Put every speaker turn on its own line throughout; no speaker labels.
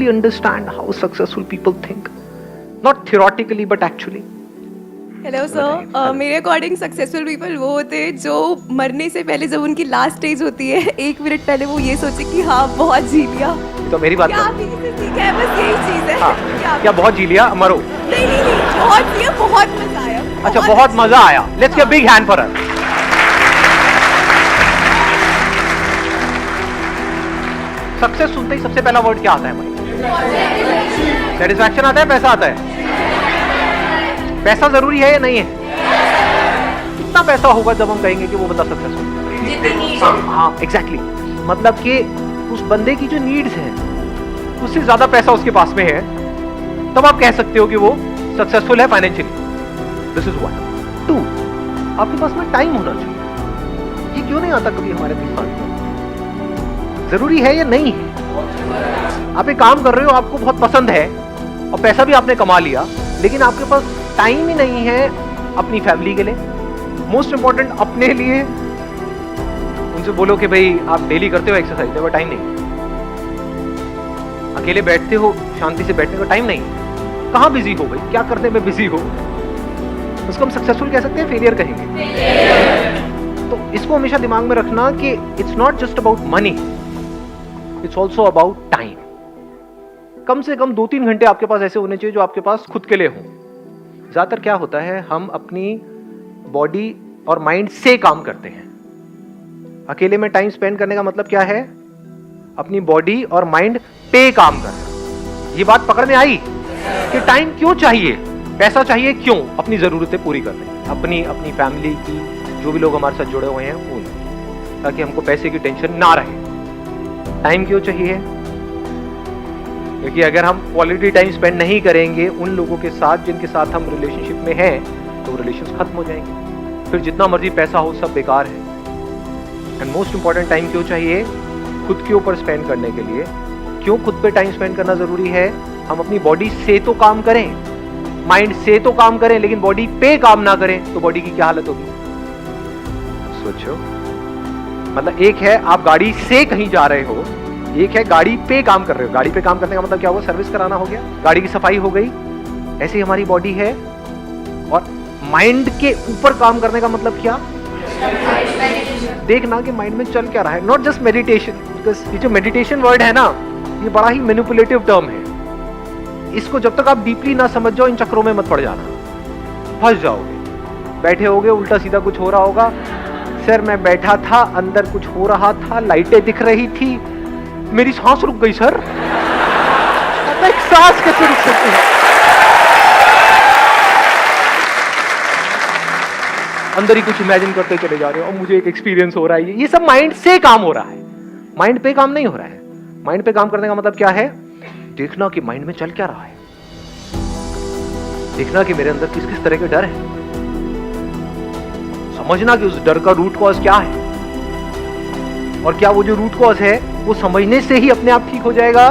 understand how successful people think, not theoretically but actually.
Hello sir, मेरे according successful people वो होते हैं जो मरने से पहले जब उनकी लास्ट स्टेज होती है 1 मिनट पहले वो ये सोचे कि हाँ बहुत जी लिया।
तो मेरी बात
क्या आप इसी से सीखा है? बस यही चीज है।
हाँ, क्या बहुत जी लिया मरो?
नहीं, बहुत जिया, बहुत मजा आया।
अच्छा, बहुत मजा आया। Let's give big hand for her. Success सुनते ही सबसे पहला वर्ड क्या आता है भाई? सेटिस्फैक्शन आता है, पैसा आता है? पैसा जरूरी है या नहीं है? कितना पैसा होगा जब हम कहेंगे कि वो बंदा सक्सेसफुल? हाँ एग्जैक्टली, मतलब कि उस बंदे की जो नीड्स हैं उससे ज्यादा पैसा उसके पास में है, तब आप कह सकते हो कि वो सक्सेसफुल है फाइनेंशियली। This is one. 2, आपके पास में टाइम होना चाहिए। ये क्यों नहीं आता कभी हमारे दिमाग में? जरूरी है या नहीं है? आप एक काम कर रहे हो, आपको बहुत पसंद है और पैसा भी आपने कमा लिया, लेकिन आपके पास टाइम ही नहीं है अपनी फैमिली के लिए, मोस्ट इंपॉर्टेंट अपने लिए। उनसे बोलो कि भाई आप डेली करते हो एक्सरसाइज, पर टाइम नहीं। अकेले बैठते हो, शांति से बैठने का टाइम नहीं। कहां बिजी हो भाई? क्या करने में बिजी हो? उसको हम सक्सेसफुल कह सकते हैं, फेलियर कहेंगे? तो इसको हमेशा दिमाग में रखना कि it's not just about money, it's also about time. कम से कम 2-3 घंटे आपके पास ऐसे होने चाहिए जो आपके पास खुद के लिए हो। ज्यादातर क्या होता है, हम अपनी बॉडी और माइंड से काम करते हैं। अकेले में टाइम स्पेंड करने का मतलब क्या है? अपनी बॉडी और माइंड पे काम करना। ये बात पकड़ में आई कि टाइम क्यों चाहिए, पैसा चाहिए क्यों? अपनी जरूरतें पूरी करने, अपनी फैमिली की, जो भी लोग हमारे साथ जुड़े हुए हैं उन, ताकि हमको पैसे की टेंशन ना रहे। टाइम क्यों चाहिए? क्योंकि अगर हम क्वालिटी टाइम स्पेंड नहीं करेंगे उन लोगों के साथ जिनके साथ हम रिलेशनशिप में हैं, तो रिलेशंस खत्म हो जाएंगे। फिर जितना मर्जी पैसा हो सब बेकार है। एंड मोस्ट इंपॉर्टेंट, टाइम क्यों चाहिए? खुद के ऊपर स्पेंड करने के लिए। क्यों खुद पे टाइम स्पेंड करना जरूरी है? हम अपनी बॉडी से तो काम करें, माइंड से तो काम करें, लेकिन बॉडी पे काम ना करें तो बॉडी की क्या हालत होगी? सोचो, मतलब एक है आप गाड़ी से कहीं जा रहे हो, एक है गाड़ी पे काम कर रहे हो। गाड़ी पे काम करने का मतलब क्या हुआ? सर्विस कराना हो गया, गाड़ी की सफाई हो गई। ऐसे ही हमारी बॉडी है। और माइंड के ऊपर काम करने का मतलब क्या? देखना कि माइंड में चल क्या रहा है, नॉट जस्ट मेडिटेशन। बिकॉज ये जो मेडिटेशन वर्ड है ना, ये बड़ा ही मैनिपुलेटिव टर्म है। इसको जब तक आप डीपली ना समझ जाओ, इन चक्रों में मत पड़ जाना, फंस जाओगे। बैठे होगे, उल्टा सीधा कुछ हो रहा होगा। सर मैं बैठा था, अंदर कुछ हो रहा था, लाइटें दिख रही थी, मेरी सांस रुक गई सर। एक सांस कैसे रुक सकती है? अंदर ही कुछ इमेजिन करते चले जा रहे हो और मुझे एक एक्सपीरियंस हो रहा है। ये सब माइंड से काम हो रहा है, माइंड पे काम नहीं हो रहा है। माइंड पे काम करने का मतलब क्या है? देखना कि माइंड में चल क्या रहा है, देखना कि मेरे अंदर किस किस तरह के डर है, समझना कि उस डर का रूट कॉज क्या है, और क्या वो जो रूट कॉज है वो समझने से ही अपने आप ठीक हो जाएगा।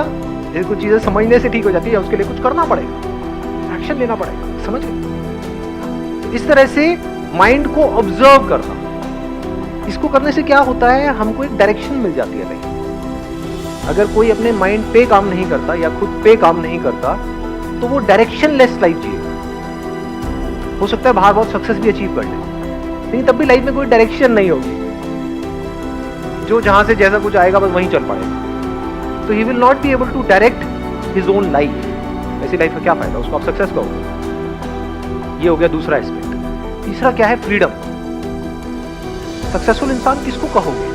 जैसे कुछ चीजें समझने से ठीक हो जाती है, उसके लिए कुछ करना पड़ेगा, एक्शन लेना पड़ेगा। समझ गए? इस तरह से माइंड को ऑब्जर्व करना, इसको करने से क्या होता है, हमको एक डायरेक्शन मिल जाती है। नहीं, अगर कोई अपने माइंड पे काम नहीं करता या खुद पे काम नहीं करता तो वो डायरेक्शनलेस लाइफ जिएगा। हो सकता है बाहर बहुत सक्सेस भी अचीव कर ले, लेकिन तब भी लाइफ में कोई डायरेक्शन नहीं होगी। जो जहां से जैसा कुछ आएगा बस वहीं चल पड़ेगा। तो he will not be able to direct his own life. ऐसी लाइफ का क्या फायदा? उसको आप सक्सेस कहोगे। ये हो गया दूसरा एस्पेक्ट। तीसरा क्या है? फ्रीडम। सक्सेसफुल इंसान किसको कहोगे?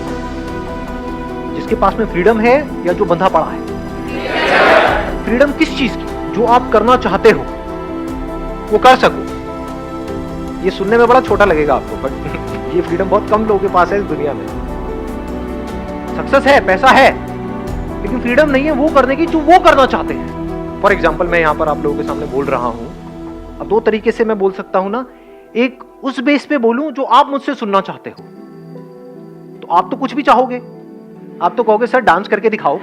जिसके पास में फ्रीडम है या जो बंधा पड़ा है? फ्रीडम किस चीज की? जो आप करना चाहते हो वो कर सको। ये सुनने में बड़ा छोटा लगेगा आपको, बट ये फ्रीडम बहुत कम लोगों के पास है इस दुनिया में। सक्सेस है, पैसा है, लेकिन फ्रीडम नहीं है वो करने की जो वो करना चाहते हैं। फॉर एग्जाम्पल, मैं यहां पर आप लोगों के सामने बोल रहा हूं। अब 2 तरीके से मैं बोल सकता हूं ना। एक उस बेस पे बोलूं जो आप मुझसे सुनना चाहते हो, तो आप तो कुछ भी चाहोगे। आप तो कहोगे सर डांस करके दिखाओ,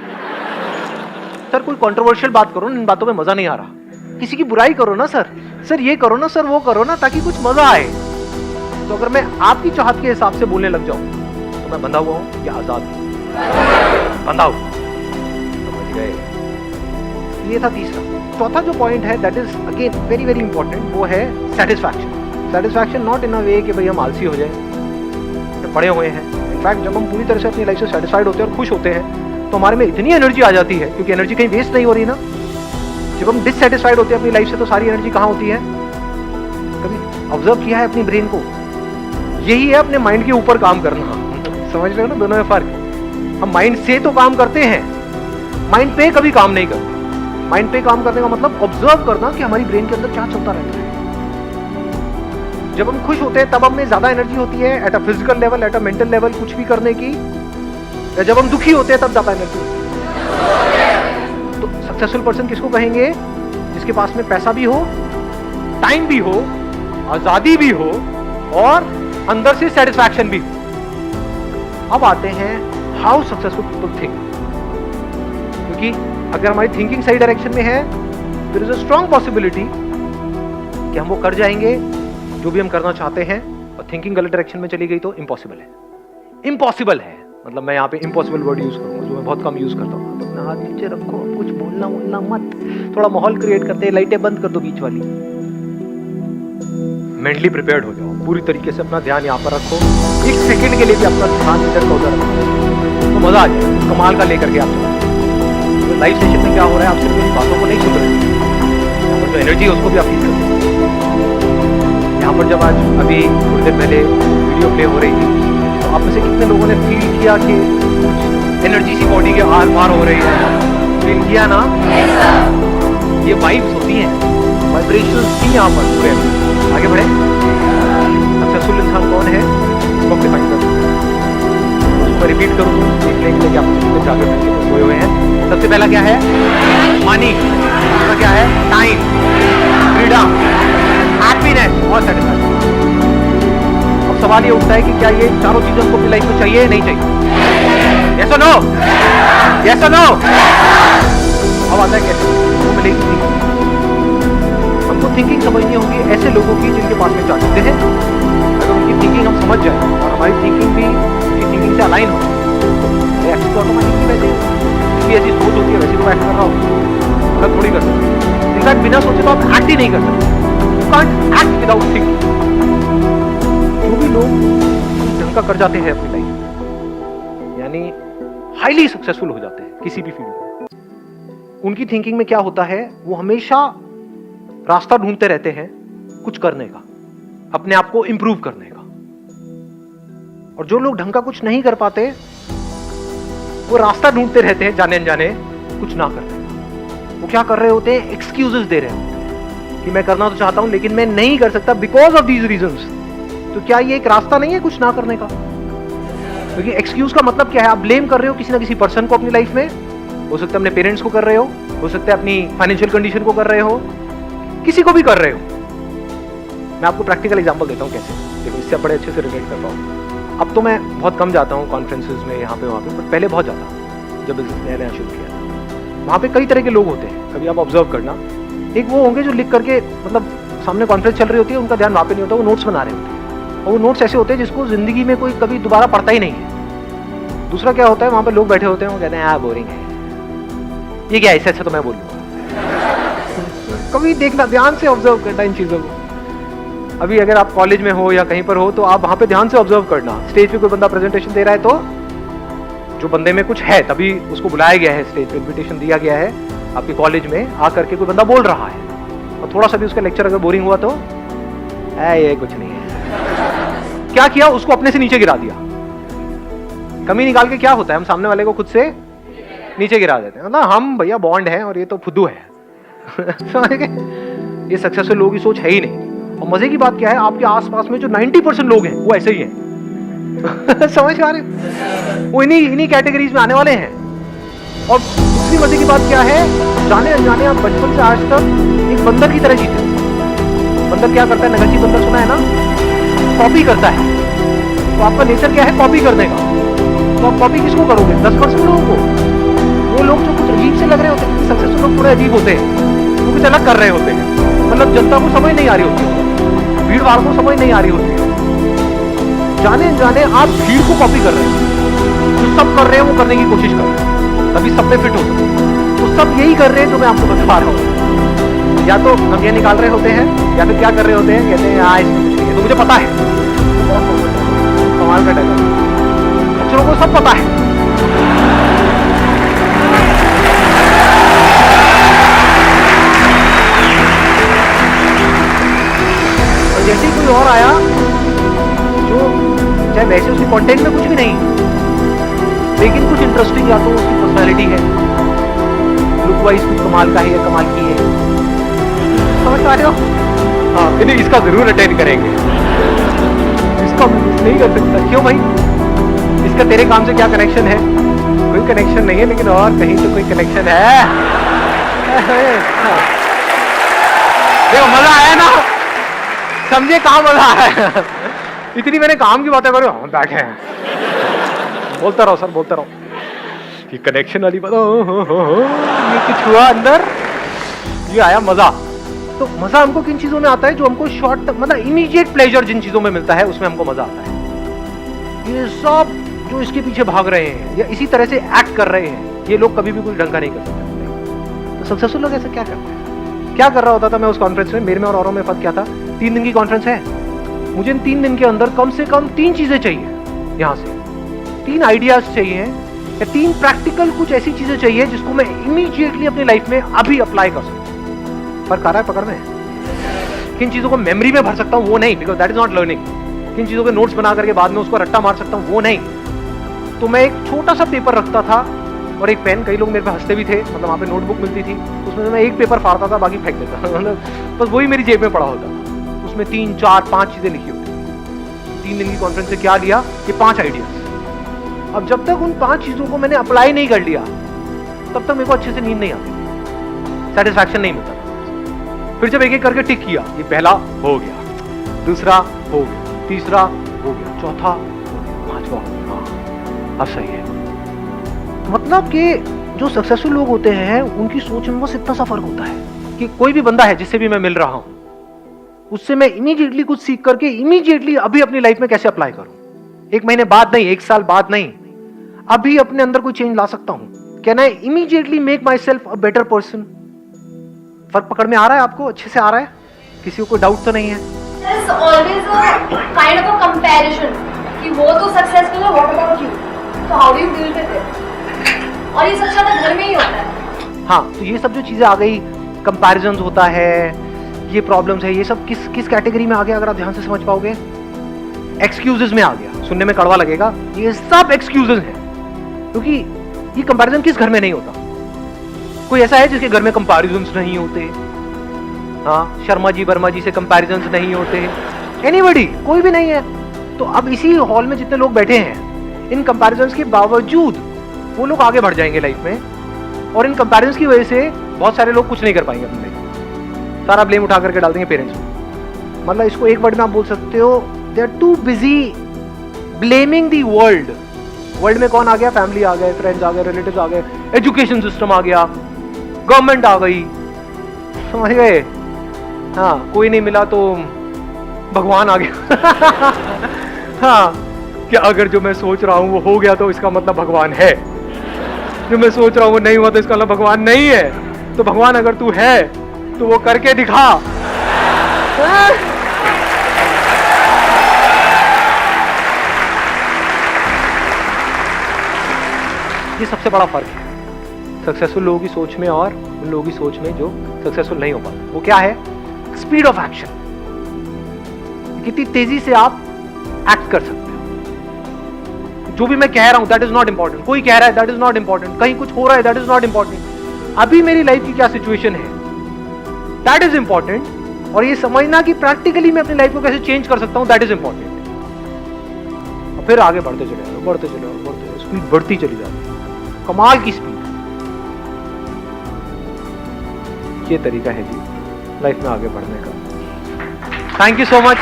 सर कोई कंट्रोवर्शियल बात करो, इन बातों में मजा नहीं आ रहा, किसी की बुराई करो ना सर ये करो ना सर, वो करो ना, ताकि कुछ मजा आए। तो अगर मैं आपकी चाहत के हिसाब से बोलने लग जाऊं तो मैं बंधा हुआ हूं या आजाद हूं? बंधा हूं। समझ गए? ये था तीसरा। चौथा जो पॉइंट है that is again very very important, वो है सेटिस्फैक्शन। सेटिस्फैक्शन नॉट इन अ वे कि भाई हम आलसी हो जाए, पड़े हुए हैं। इनफैक्ट जब हम पूरी तरह से अपनी लाइफ से सेटिस्फाइड होते हैं और खुश होते हैं तो हमारे में इतनी एनर्जी आ जाती है, क्योंकि एनर्जी कहीं वेस्ट नहीं हो रही ना। जब हम डिससेटिस्फाइड होते हैं अपनी लाइफ से तो सारी एनर्जी कहाँ होती है? कभी ऑब्जर्व किया है अपनी ब्रेन को? यही है अपने माइंड के ऊपर काम करना। समझ रहे हो ना दोनों में फर्क? हम माइंड से तो काम करते हैं, माइंड पे कभी काम नहीं करते। माइंड पे काम करने का मतलब ऑब्जर्व करना कि हमारी ब्रेन के अंदर क्या चलता रहता है। जब हम खुश होते हैं तब हम में ज्यादा एनर्जी होती है at a physical level, at a mental level, कुछ भी करने की। या जब हम दुखी होते हैं तब ज्यादा एनर्जी होती है। तो सक्सेसफुल पर्सन किसको कहेंगे? जिसके पास में पैसा भी हो, टाइम भी हो, आजादी भी हो और अंदर से सेटिस्फैक्शन भी हो। अब आते हैं हाउ सक्सेसफुल पीपल थिंक, क्योंकि अगर हमारी थिंकिंग सही डायरेक्शन में है there is a strong possibility कि हम वो कर जाएंगे जो भी हम करना चाहते हैं। और थिंकिंग गलत डायरेक्शन में चली गई तो इम्पॉसिबल है। इम्पॉसिबल है मतलब मैं यहाँ पे इम्पॉसिबल वर्ड यूज करूंगा जो मैं बहुत कम यूज करता हूँ। तो अपना हाथ नीचे रखो, कुछ बोलना मत, थोड़ा माहौल क्रिएट करते हैं, लाइटें बंद कर दो बीच वाली। मेंटली प्रिपेयर्ड हो जाओ, पूरी तरीके से अपना ध्यान यहाँ पर रखो। एक सेकंड के लिए भी अपना ध्यान इधर का उधर रखो तो मजा आ जाए, कमाल का लेकर के आप चलो। तो लाइव सेशन में क्या हो रहा है, आप सिर्फ मेरी बातों को नहीं सुन रहे, यहाँ पर जो एनर्जी है उसको भी आप फील कर रहे हैं। यहाँ पर जब आज अभी थोड़ी देर पहले वीडियो प्ले हो रही थी तो आप में से कितने लोगों ने फील किया कि एनर्जी सी बॉडी के आर पार हो रही है? फील किया ना? ये वाइब्स होती हैं, वाइब्रेशंस थी यहाँ पर पूरे। आगे बढ़े। सक्सेसफुल इंसान कौन है इसको डिफाइन कर सकते हैं। उसको रिपीट करूँ देखने के लिए कि आप कितने जागे बैठे सोए हुए हैं। सबसे पहला क्या है? मनी। दूसरा क्या है? टाइम, फ्रीडम, हैप्पीनेस और सेटिस्फैक्शन। अब सवाल ये उठता है कि क्या ये चारों चीजें हमको अपनी लाइफ में चाहिए या नहीं चाहिए? यस और नो? यस और नो? अब आता है कैसे वो मिलेगी? हमको थिंकिंग समझनी होगी ऐसे लोगों की जिनके पास में चार चीजें हैं। अगर उनकी थिंकिंग हम समझ जाए और हमारी थिंकिंग भी उनकी थिंकिंग से अलाइन हो तो एक्शन तो ऑटोमेटिकली वैसे जिसकी ऐसी सोच होती है वैसे तो एक्ट कर रहा हो, अगर थोड़ी कर सकते। इनफैक्ट बिना सोचे तो आप एक्ट ही नहीं कर सकते। You can't act without thinking. जो भी लोग ढंग का कर जाते हैं अपनी लाइफ यानी हाईली सक्सेसफुल हो जाते हैं किसी भी फील्ड में, उनकी थिंकिंग में क्या होता है? वो हमेशा रास्ता ढूंढते रहते हैं कुछ करने का, अपने आप को इंप्रूव करने का। और जो लोग ढंग का कुछ नहीं कर पाते वो रास्ता ढूंढते रहते हैं जाने अनजाने कुछ ना करने का। वो क्या कर रहे होते हैं? एक्सक्यूजेस दे रहे होते हैं कि मैं करना तो चाहता हूं लेकिन मैं नहीं कर सकता बिकॉज ऑफ दीज रीजंस। तो क्या ये एक रास्ता नहीं है कुछ ना करने का? क्योंकि एक्सक्यूज का मतलब क्या है? आप ब्लेम कर रहे हो किसी ना किसी पर्सन को अपनी लाइफ में। हो सकता है अपने पेरेंट्स को कर रहे हो सकता है अपनी फाइनेंशियल कंडीशन को कर रहे हो, किसी को भी कर रहे हो। मैं आपको प्रैक्टिकल एग्जांपल देता हूँ कैसे, देखो इससे बड़े अच्छे से रिलेट कर पाऊँ। अब तो मैं बहुत कम जाता हूँ कॉन्फ्रेंसेज में, यहाँ पे वहाँ पे, बट पहले बहुत जाता हूँ जब बिजनेस नया नया शुरू किया था। वहाँ पे कई तरह के लोग होते हैं, कभी आप ऑब्जर्व करना। एक वो होंगे जो लिख करके मतलब सामने कॉन्फ्रेंस चल रही होती है, उनका ध्यान वहाँ पे नहीं होता, वो नोट्स बना रहे होते हैं और वो नोट्स ऐसे होते हैं जिसको जिंदगी में कोई कभी दोबारा पढ़ता ही नहीं है। दूसरा क्या होता है, वहाँ पे लोग बैठे होते हैं, वो कहते हैं यार बोरिंग है, ये क्या है, इससे अच्छा तो मैं बोलूँगा। कभी देखना, ध्यान से ऑब्जर्व करना इन चीजों को। अभी अगर आप कॉलेज में हो या कहीं पर हो तो आप वहां पे ध्यान से ऑब्जर्व करना। स्टेज पे कोई बंदा प्रेजेंटेशन दे रहा है तो जो बंदे में कुछ है तभी उसको बुलाया गया है, स्टेज पे इन्विटेशन दिया गया है आपके कॉलेज में, आकर के कोई बंदा बोल रहा है और थोड़ा सा भी उसका लेक्चर अगर बोरिंग हुआ तो ये कुछ नहीं है। क्या किया? उसको अपने से नीचे गिरा दिया। कमी निकाल के क्या होता है? हम सामने वाले को खुद से नीचे गिरा देते हैं। मतलब हम भैया बॉन्ड है और ये तो फुद्दू है। समझ गए? ये सक्सेसफुल लोगों की सोच है ही नहीं। और मजे की बात क्या है, आपके आसपास में जो 90% लोग हैं वो ऐसे ही हैं। समझ आ रहे? वो इन्हीं कैटेगरीज में आने वाले हैं। और दूसरी मजे की बात क्या है, जाने अनजाने आप बचपन से आज तक एक बंदर की तरह जीते। बंदर क्या करता है? नगरची बंदर सुना है ना? कॉपी करता है। तो आपका नेचर क्या है? कॉपी करने का। तो आप कॉपी किसको करोगे? 10% लोगों को। वो लोग जो कुछ अजीब से लग रहे होते हैं, सक्सेसफुल लोग थोड़े अजीब होते हैं, वो कुछ अलग कर रहे होते हैं। मतलब जनता को समझ नहीं आ रही होती, भीड़ भाड़ को समझ नहीं आ रही होती है। जाने जाने आप भीड़ को कॉपी कर रहे हैं, जो सब कर रहे हैं वो करने की कोशिश कर रहे हैं, तभी सब पे फिट हो सकते हैं। तो सब यही कर रहे हैं जो मैं आपको बता रहा हूँ। या तो कमियां निकाल रहे होते हैं या फिर क्या कर रहे होते हैं, कहते हैं हाँ इसमें कुछ नहीं है, तो मुझे पता है। कमाल का डायलॉग, बच्चों को सब पता है। और जैसे ही कोई और आया जो चाहे वैसे उसके कंटेंट में कुछ भी नहीं, लेकिन कुछ इंटरेस्टिंग, या तो उसकी पर्सनालिटी है, लुक वाइज कुछ कमाल का है या कमाल की है, समझ पा रहे हो? हाँ, नहीं इसका जरूर अटेंड करेंगे, इसका नहीं कर सकता। क्यों भाई? इसका तेरे काम से क्या कनेक्शन है? कोई कनेक्शन नहीं है, लेकिन और कहीं तो कोई कनेक्शन है। देखो मजा आया ना, समझे कहाँ मजा आया? इतनी मैंने काम की बातें करो, हम बैठे हैं, बोलता रहो सर, बोलता रहो कि कनेक्शन वाली बात, ये कुछ हुआ अंदर, ये आया मजा। तो मजा हमको किन चीजों में आता है? जो हमको शॉर्ट, मतलब इमीडिएट प्लेजर जिन चीजों में मिलता है उसमें हमको मजा आता है। ये सब जो इसके पीछे भाग रहे हैं या इसी तरह से एक्ट कर रहे हैं, ये लोग कभी भी कुछ ढंग का नहीं कर सकते। तो सक्सेसफुल लोग ऐसा क्या करते हैं? क्या कर रहा होता था मैं उस कॉन्फ्रेंस में? मेरे में और औरों में फर्क क्या था? 3 दिन की कॉन्फ्रेंस है, मुझे इन 3 दिन के अंदर कम से कम 3 चीजें चाहिए, यहाँ से 3 आइडियाज चाहिए या 3 प्रैक्टिकल कुछ ऐसी चीजें चाहिए जिसको मैं इमीडिएटली अपनी लाइफ में अभी अप्लाई कर सकूं। फर्क आ रहा है पकड़ में? किन चीजों को मेमोरी में भर सकता हूं वो नहीं, because that is not learning. किन चीजों के नोट्स बना करके बाद में उसको रट्टा मार सकता हूं वो नहीं। तो मैं एक छोटा सा पेपर रखता था और एक पेन, कई लोग मेरे पे हंसते भी थे, मतलब वहाँ पे नोटबुक मिलती थी, उसमें मैं एक पेपर फाड़ता था, बाकी फेंक देता था, मतलब बस वही मेरी जेब में पड़ा होता। उसमें 3, 4, 5 चीजें लिखी होती। 3 दिन की कॉन्फ्रेंस से क्या लिया? ये 5 आइडियाज। अब जब तक उन 5 चीजों को मैंने अप्लाई नहीं कर लिया, तब तक मेरे को अच्छे से नींद नहीं आती, सेटिस्फैक्शन नहीं मिलता। फिर जब एक एक करके टिक किया, ये पहला हो गया, दूसरा हो गया, तीसरा हो गया, चौथा हो गया, 5वां हो गया, हाँ अब सही है। मतलब कि जो सक्सेसफुल लोग होते हैं उनकी सोच में बस इतना सा फर्क होता है कि कोई भी बंदा है जिससे भी मैं मिल रहा हूं, उससे मैं इमीडिएटली कुछ सीख करके इमीडिएटली अभी अपनी लाइफ में कैसे अप्लाई करूं। 1 महीने बाद नहीं, 1 साल बाद नहीं, अभी अपने अंदर कोई चेंज ला सकता हूं। Can I immediately make my self a better person? फर्क पकड़ में आ रहा है आपको? अच्छे से आ रहा है? किसी को कोई डाउट तो नहीं है?
There's always a kind of a comparison कि वो तो सक्सेसफुल है, what about you? So how do you deal with it? और ये सबसे ज्यादा घर में ही होता है।
हाँ, तो ये सब जो चीजें आ गई, कंपैरिजंस होता है, ये प्रॉब्लम्स है, ये सब किस कैटेगरी में आ गया अगर आप ध्यान से समझ पाओगे? एक्सक्यूजेस में आ गया। सुनने में कड़वा लगेगा, ये सब एक्सक्यूजेस हैं, क्योंकि ये कंपैरिजन किस घर में नहीं होता? कोई ऐसा है जिसके घर में कंपैरिजंस नहीं होते? हाँ, शर्मा जी वर्मा जी से कंपैरिजंस नहीं होते? एनीबॉडी? कोई भी नहीं है। तो अब इसी हॉल में जितने लोग बैठे हैं, इन कंपैरिजंस के बावजूद वो लोग आगे बढ़ जाएंगे लाइफ में, और इन कंपैरिजंस की वजह से बहुत सारे लोग कुछ नहीं कर पाएंगे अपनी लाइफ। सारा ब्लेम उठा करके डाल देंगे पेरेंट्स को। मतलब इसको एक वर्ड में आप बोल सकते हो, they are too busy blaming the world. World में कौन आ गया? फैमिली आ गए, फ्रेंड्स आ गए, रिलेटिव्स आ गए, एजुकेशन सिस्टम आ गया, गवर्नमेंट आ गई, समझ गए? हाँ, कोई नहीं मिला तो भगवान आ गया। हाँ, क्या अगर जो मैं सोच रहा हूं वो हो गया तो इसका मतलब भगवान है, जो मैं सोच रहा हूं वो नहीं हुआ तो इसका मतलब भगवान नहीं है। तो भगवान अगर तू है तो वो करके दिखा। ये सबसे बड़ा फर्क है सक्सेसफुल लोगों की सोच में और उन लोगों की सोच में जो सक्सेसफुल नहीं हो पाते। वो क्या है? Speed of action. कितनी तेजी से आप एक्ट कर सकते हो। जो भी मैं कह रहा हूं दैट इज नॉट इंपॉर्टेंट, कोई कह रहा है दैट इज नॉट इंपॉर्टेंट, कहीं कुछ हो रहा है दैट इज नॉट इंपॉर्टेंट। अभी मेरी लाइफ की क्या सिचुएशन है दैट इज इंपॉर्टेंट, और ये समझना कि प्रैक्टिकली मैं अपनी लाइफ को कैसे चेंज कर सकता हूं दैट इज इंपॉर्टेंट। फिर आगे बढ़ते चले जाओ, बढ़ते चले जाओ, बढ़ते चले, स्पीड बढ़ती चली जाती है, कमाल की स्पीड। ये तरीका है जी लाइफ में आगे बढ़ने का। Thank you so much.